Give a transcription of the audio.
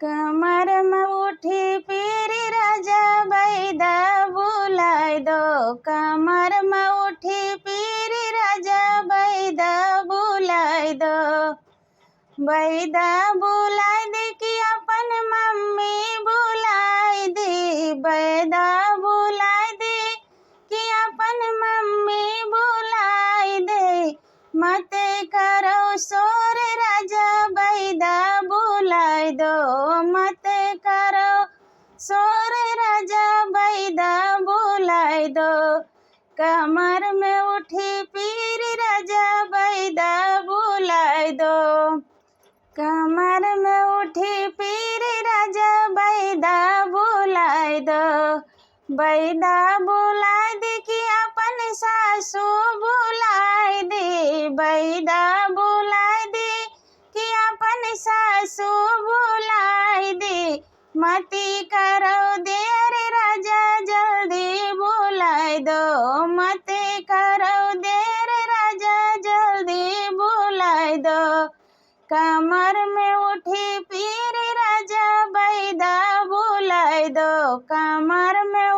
कमर में उठी पीरी राजा बैदा बुलाए दो। कमर में उठी पीरी राजा बैदा बुलाए दो। बैदा बुलाए दे कि अपन मम्मी बुलाए दे। बैदा बुलाए दे कि अपन मम्मी बुलाए दे। मत करो शोर राजा बैदा बुलाए दो। मत करो शोर राजा बैदा बुलाए दो। कमर में उठी पीरी राजा बैदा बुलाए दो। कमर में उठी पीरी राजा बैदा बुलाए दो। बैदा बुलाए दे कि अपन सासू बुलाए दे। बैदा बुलाए दे कि अपन सासू बुलाए दे। मती करो देर राजा जल्दी बुलाए दो। मत करो देर राजा जल्दी बुलाए दो। कमर में उठी पीरी राजा बैदा बुलाए दो। कमर में